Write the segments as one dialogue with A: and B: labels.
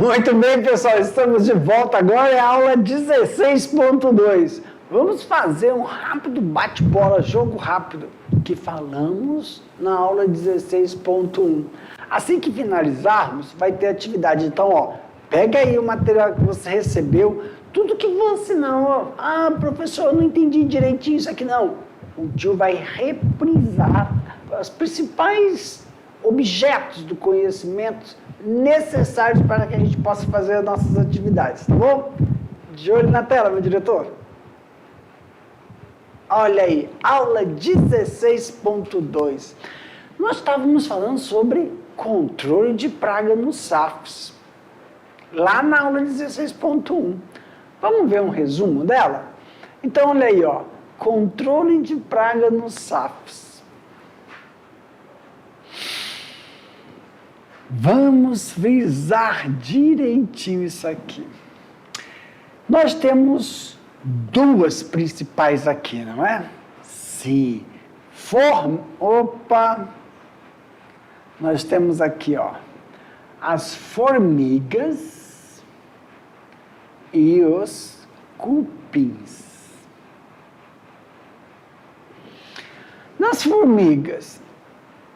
A: Muito bem, pessoal, estamos de volta agora, é a aula 16.2. Vamos fazer um rápido bate-bola, jogo rápido, que falamos na aula 16.1. Assim que finalizarmos, vai ter atividade. Então, pega aí o material que você recebeu, tudo que você não... professor, eu não entendi direitinho isso aqui, não. O tio vai reprisar os principais objetos do conhecimento necessários para que a gente possa fazer as nossas atividades, tá bom? De olho na tela, meu diretor. Olha aí, aula 16.2. Nós estávamos falando sobre controle de praga nos SAFs, lá na aula 16.1. Vamos ver um resumo dela? Então, olha aí, controle de praga nos SAFs. Vamos frisar direitinho isso aqui. Nós temos duas principais aqui, não é? Sim. Nós temos aqui, as formigas e os cupins. Nas formigas,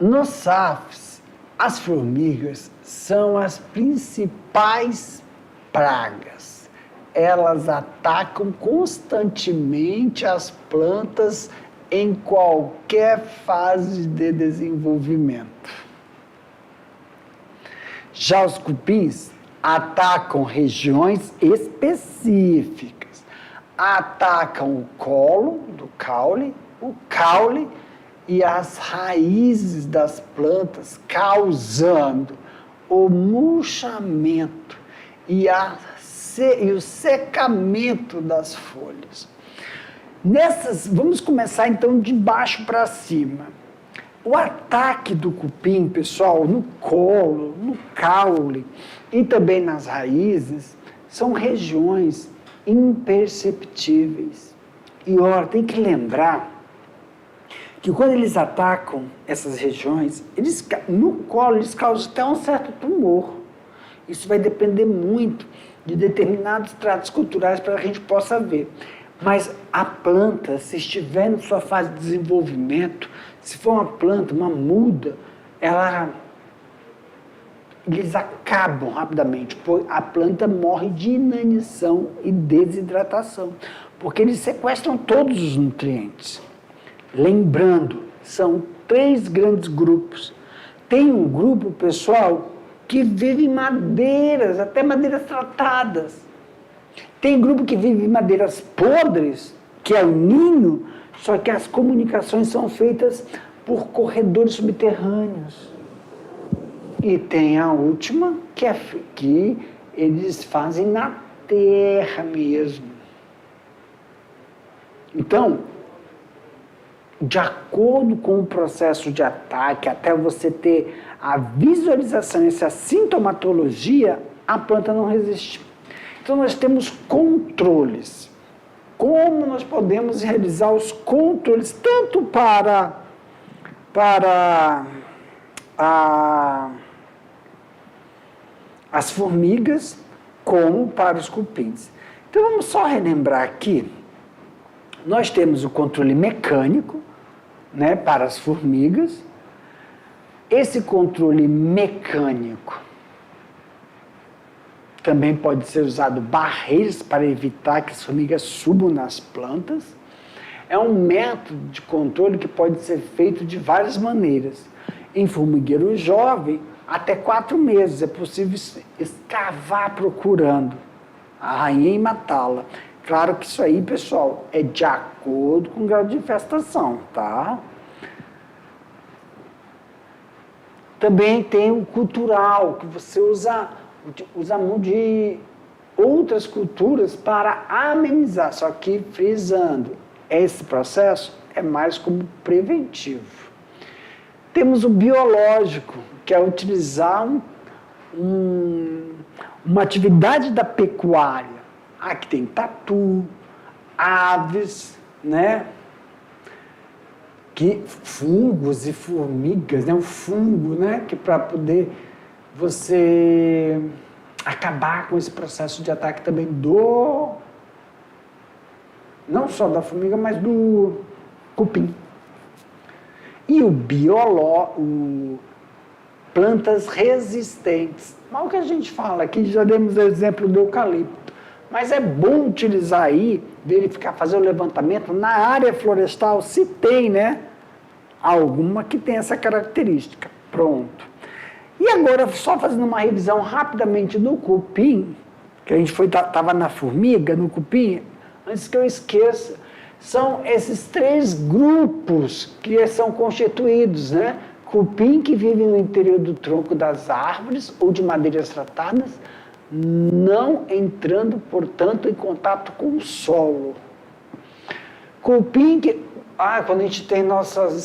A: nos SAFs, as formigas são as principais pragas. Elas atacam constantemente as plantas em qualquer fase de desenvolvimento. Já os cupins atacam regiões específicas. Atacam o colo do caule, o caule e as raízes das plantas, causando o murchamento e o secamento das folhas. Vamos começar então de baixo para cima. O ataque do cupim, pessoal, no colo, no caule e também nas raízes, são regiões imperceptíveis. E tem que lembrar que quando eles atacam essas regiões, no colo eles causam até um certo tumor. Isso vai depender muito de determinados tratos culturais para que a gente possa ver. Mas a planta, se estiver na sua fase de desenvolvimento, se for uma planta, uma muda, eles acabam rapidamente. A planta morre de inanição e desidratação, porque eles sequestram todos os nutrientes. Lembrando, são 3 grandes grupos. Tem um grupo, pessoal, que vive em madeiras, até madeiras tratadas. Tem grupo que vive em madeiras podres, que é o ninho, só que as comunicações são feitas por corredores subterrâneos. E tem a última, que eles fazem na terra mesmo. Então, de acordo com o processo de ataque, até você ter a visualização, essa sintomatologia, a planta não resiste. Então, nós temos controles. Como nós podemos realizar os controles, tanto para as formigas, como para os cupins. Então, vamos só relembrar aqui. Nós temos o controle mecânico, para as formigas. Esse controle mecânico também pode ser usado barreiras para evitar que as formigas subam nas plantas. É um método de controle que pode ser feito de várias maneiras. Em formigueiro jovem, até 4 meses é possível escavar procurando a rainha e matá-la. Claro que isso aí, pessoal, é de acordo com o grau de infestação, tá? Também tem o cultural, que você usa mão de outras culturas para amenizar, só que frisando, esse processo é mais como preventivo. Temos o biológico, que é utilizar uma atividade da pecuária. Aqui tem tatu, aves, que fungos e formigas, o fungo, que para poder você acabar com esse processo de ataque também não só da formiga, mas do cupim. E o plantas resistentes. Mas o que a gente fala aqui, já demos o exemplo do eucalipto. Mas é bom utilizar aí, verificar, fazer o levantamento na área florestal, se tem, né? Alguma que tem essa característica. Pronto. E agora, só fazendo uma revisão rapidamente do cupim, que a gente estava na formiga, no cupim, antes que eu esqueça, são esses 3 grupos que são constituídos, né? Cupim que vive no interior do tronco das árvores ou de madeiras tratadas, não entrando, portanto, em contato com o solo. Cupim que... quando a gente tem nossas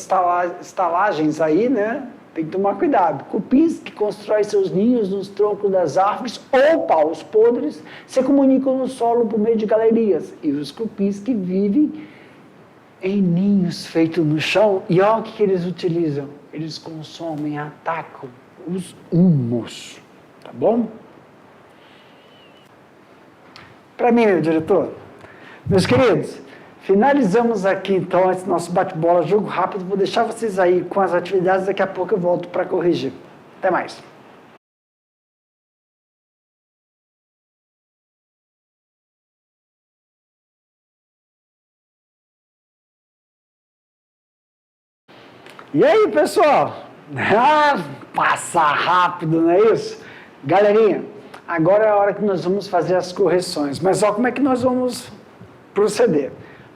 A: estalagens aí, né? Tem que tomar cuidado. Cupins que constroem seus ninhos nos troncos das árvores ou paus podres se comunicam no solo por meio de galerias. E os cupins que vivem em ninhos feitos no chão. E olha o que eles utilizam. Eles consomem, atacam os humus. Tá bom? Para mim, meu diretor. Meus queridos, finalizamos aqui, então, esse nosso bate-bola, jogo rápido. Vou deixar vocês aí com as atividades, daqui a pouco eu volto para corrigir. Até mais. E aí, pessoal? Passar rápido, não é isso? Galerinha, agora é a hora que nós vamos fazer as correções. Mas olha como é que nós vamos proceder.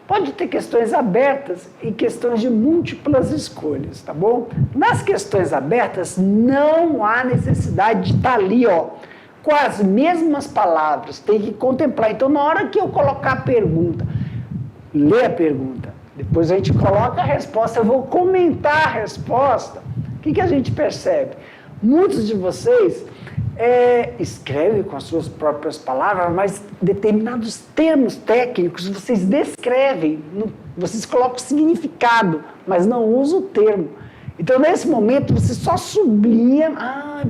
A: Pode ter questões abertas e questões de múltiplas escolhas, tá bom? Nas questões abertas, não há necessidade de estar ali, com as mesmas palavras. Tem que contemplar. Então, na hora que eu colocar a pergunta, lê a pergunta, depois a gente coloca a resposta, eu vou comentar a resposta. O que a gente percebe? Muitos de vocês escrevem com as suas próprias palavras, mas determinados termos técnicos vocês descrevem, vocês colocam significado, mas não usam o termo. Então, nesse momento, você só sublinha,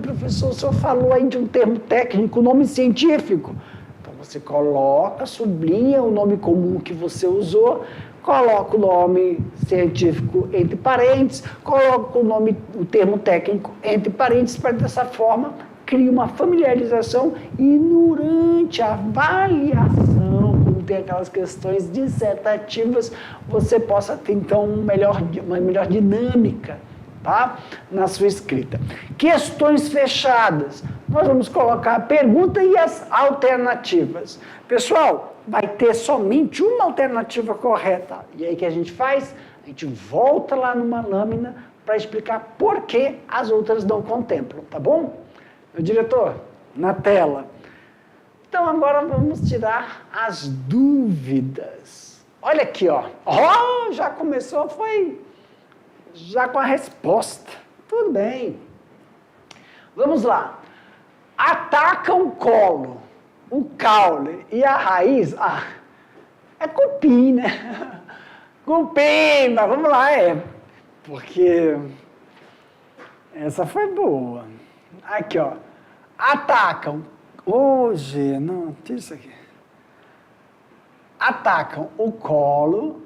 A: professor, o senhor falou aí de um termo técnico, nome científico. Então, você coloca, sublinha o nome comum que você usou, coloca o nome científico entre parênteses, coloca o termo técnico entre parênteses, para dessa forma cria uma familiarização e durante a avaliação, quando tem aquelas questões dissertativas, você possa ter então uma melhor dinâmica, tá? Na sua escrita. Questões fechadas. Nós vamos colocar a pergunta e as alternativas. Pessoal, vai ter somente uma alternativa correta. E aí o que a gente faz? A gente volta lá numa lâmina para explicar por que as outras não contemplam, tá bom? Meu diretor, na tela. Então agora vamos tirar as dúvidas. Olha aqui, já começou, já com a resposta. Tudo bem. Vamos lá. Atacam o colo, o caule e a raiz. É cupim, né? Cupim, mas vamos lá, porque essa foi boa. Aqui, atacam. Não, tira isso aqui. Atacam o colo,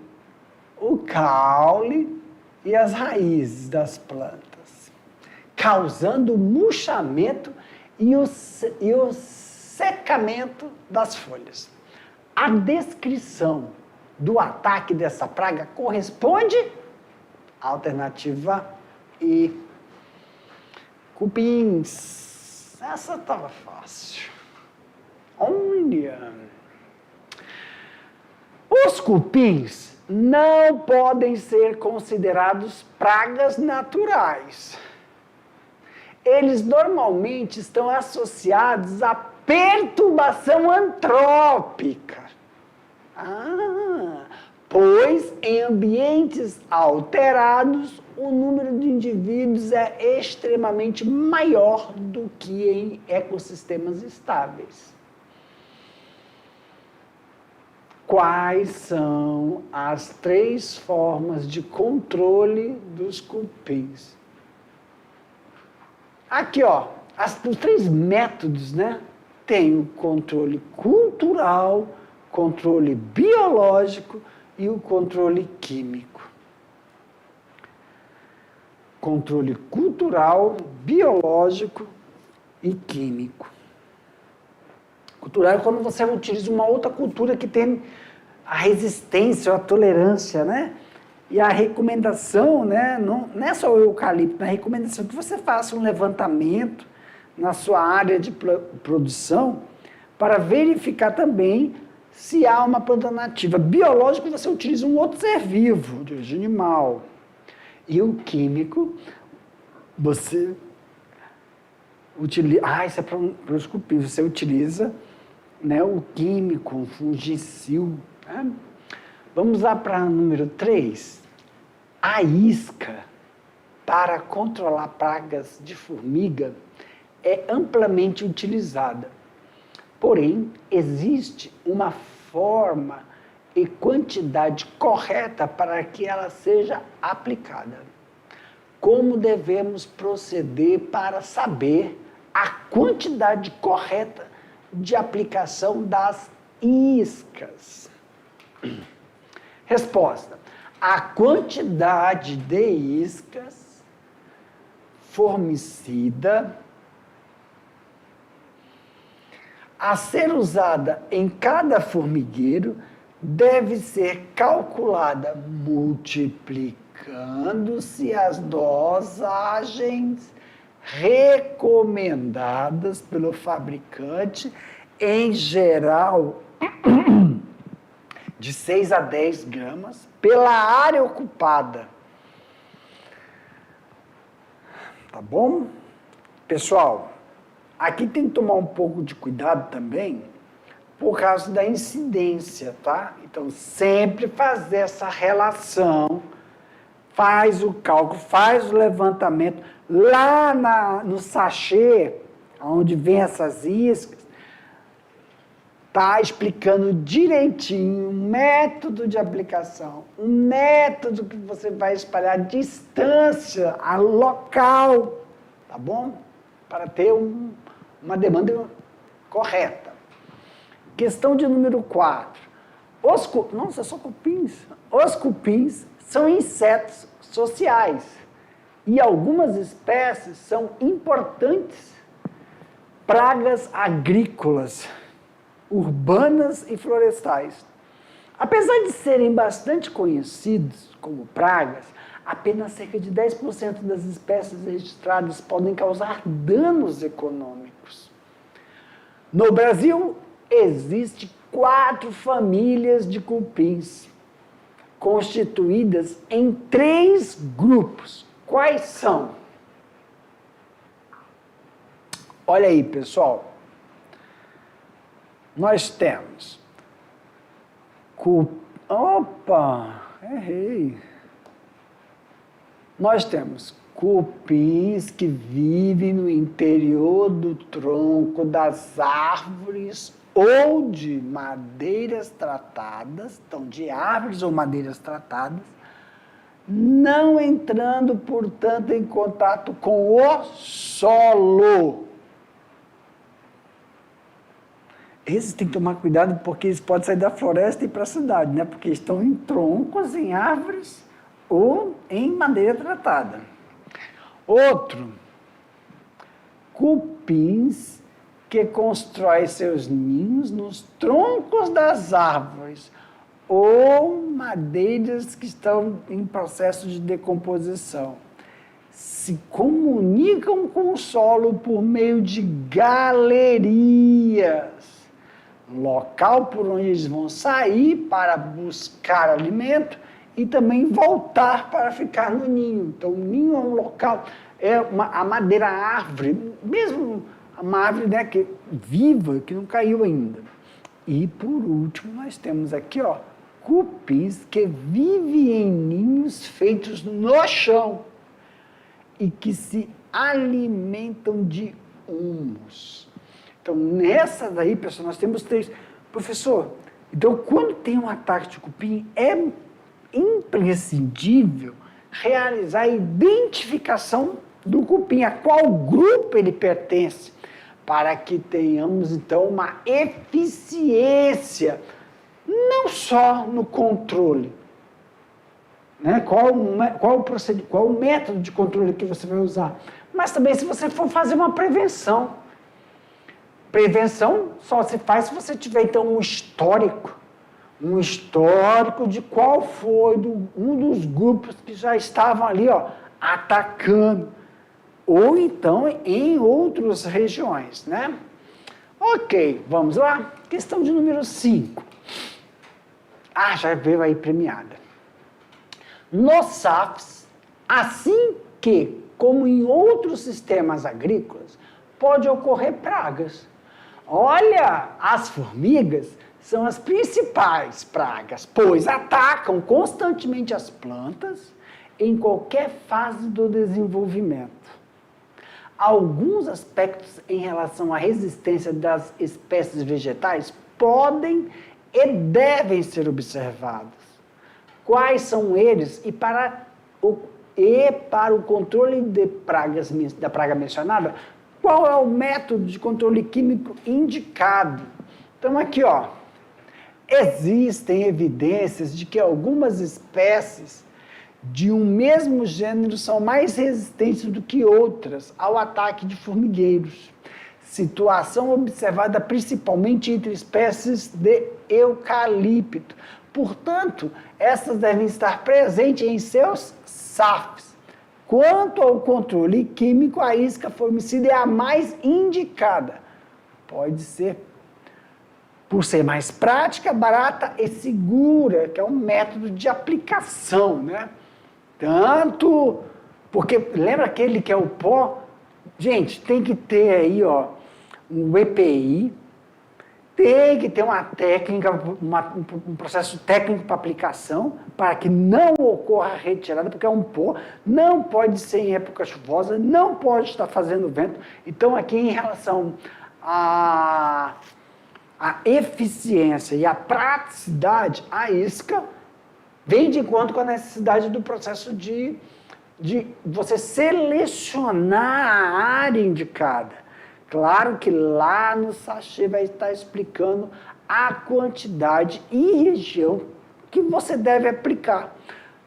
A: o caule e as raízes das plantas, causando o murchamento e o secamento das folhas. A descrição do ataque dessa praga corresponde à alternativa E. Cupins. Essa estava fácil. Olha. Os cupins não podem ser considerados pragas naturais. Eles normalmente estão associados à perturbação antrópica. Pois em ambientes alterados, o número de indivíduos é extremamente maior do que em ecossistemas estáveis. Quais são as 3 formas de controle dos cupins? Aqui, os 3 métodos, né? tem o controle cultural, controle biológico e o controle químico. Controle cultural, biológico e químico. Cultural é quando você utiliza uma outra cultura que tem a resistência, a tolerância, né? E a recomendação, né? Não é só o eucalipto, a recomendação é que você faça um levantamento na sua área de produção para verificar também se há uma planta nativa. Biológico, você utiliza um outro ser vivo, de origem animal. E o químico, você utiliza... isso é para os cupins. Você utiliza, né, o químico, um fungicil. Né? Vamos lá para número 3. A isca, para controlar pragas de formiga, é amplamente utilizada. Porém, existe uma forma e quantidade correta para que ela seja aplicada. Como devemos proceder para saber a quantidade correta de aplicação das iscas? Resposta: a quantidade de iscas formicida a ser usada em cada formigueiro deve ser calculada multiplicando-se as dosagens recomendadas pelo fabricante, em geral, de 6 a 10 gramas, pela área ocupada. Tá bom? Pessoal, aqui tem que tomar um pouco de cuidado também, por causa da incidência, tá? Então, sempre fazer essa relação, faz o cálculo, faz o levantamento. Lá no sachê, onde vem essas iscas, está explicando direitinho o método de aplicação, o método que você vai espalhar, a distância, a local, tá bom? Para ter uma demanda correta. Questão de número 4. Nossa, só cupins. Os cupins são insetos sociais e algumas espécies são importantes pragas agrícolas, urbanas e florestais. Apesar de serem bastante conhecidos como pragas, apenas cerca de 10% das espécies registradas podem causar danos econômicos. No Brasil, existem 4 famílias de cupins, constituídas em 3 grupos. Quais são? Olha aí, pessoal. Nós temos... Opa! Errei. Nós temos cupins que vivem no interior do tronco das árvores ou de madeiras tratadas, então de árvores ou madeiras tratadas, não entrando, portanto, em contato com o solo. Esses tem que tomar cuidado porque eles podem sair da floresta e ir para a cidade, né? Porque estão em troncos, em árvores ou em madeira tratada. Outro, cupins que constrói seus ninhos nos troncos das árvores ou madeiras que estão em processo de decomposição. Se comunicam com o solo por meio de galerias, local por onde eles vão sair para buscar alimento e também voltar para ficar no ninho. Então, o ninho é um local, a madeira, a árvore, mesmo uma árvore, né, que viva, que não caiu ainda. E, por último, nós temos aqui, ó, cupins que vivem em ninhos feitos no chão e que se alimentam de humus. Então, nessa daí, pessoal, nós temos 3. Professor, então, quando tem um ataque de cupim, é imprescindível realizar a identificação do cupim, a qual grupo ele pertence, para que tenhamos, então, uma eficiência, não só no controle, né? Qual o método de controle que você vai usar, mas também se você for fazer uma prevenção. Prevenção só se faz se você tiver, então, um histórico de qual foi um dos grupos que já estavam ali, ó, atacando, ou então em outras regiões, né? Ok, vamos lá. Questão de número 5. Já veio aí premiada. Nos SAFs, assim que, como em outros sistemas agrícolas, pode ocorrer pragas. Olha, as formigas são as principais pragas, pois atacam constantemente as plantas em qualquer fase do desenvolvimento. Alguns aspectos em relação à resistência das espécies vegetais podem e devem ser observados. Quais são eles? E para o controle de pragas, da praga mencionada, qual é o método de controle químico indicado? Então, aqui, ó, existem evidências de que algumas espécies de um mesmo gênero são mais resistentes do que outras ao ataque de formigueiros. Situação observada principalmente entre espécies de eucalipto. Portanto, essas devem estar presentes em seus SAFs. Quanto ao controle químico, a isca formicida é a mais indicada. Pode ser por ser mais prática, barata e segura, que é um método de aplicação, né? Tanto, porque lembra aquele que é o pó? Gente, tem que ter aí, ó, um EPI, tem que ter uma técnica, um processo técnico para aplicação, para que não ocorra a retirada, porque é um pó, não pode ser em época chuvosa, não pode estar fazendo vento. Então, aqui em relação a eficiência e a praticidade, a isca vem de encontro com a necessidade do processo de você selecionar a área indicada. Claro que lá no sachê vai estar explicando a quantidade e região que você deve aplicar,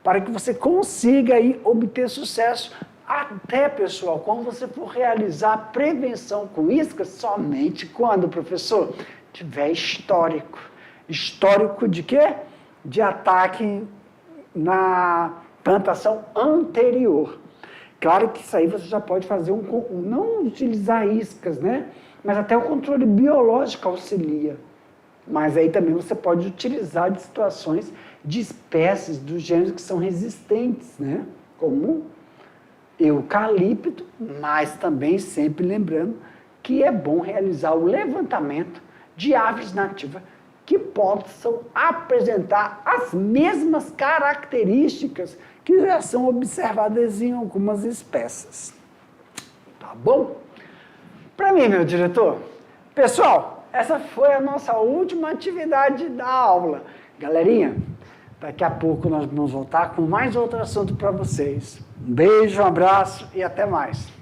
A: para que você consiga aí obter sucesso. Até, pessoal, quando você for realizar a prevenção com iscas, somente quando, professor, tiver histórico. Histórico de quê? De ataque na plantação anterior. Claro que isso aí você já pode fazer não utilizar iscas, né? Mas até o controle biológico auxilia. Mas aí também você pode utilizar de situações de espécies dos gêneros que são resistentes, né? Como eucalipto, mas também sempre lembrando que é bom realizar o levantamento de aves nativas que possam apresentar as mesmas características que já são observadas em algumas espécies. Tá bom? Para mim, meu diretor, pessoal, essa foi a nossa última atividade da aula. Galerinha, daqui a pouco nós vamos voltar com mais outro assunto para vocês. Um beijo, um abraço e até mais.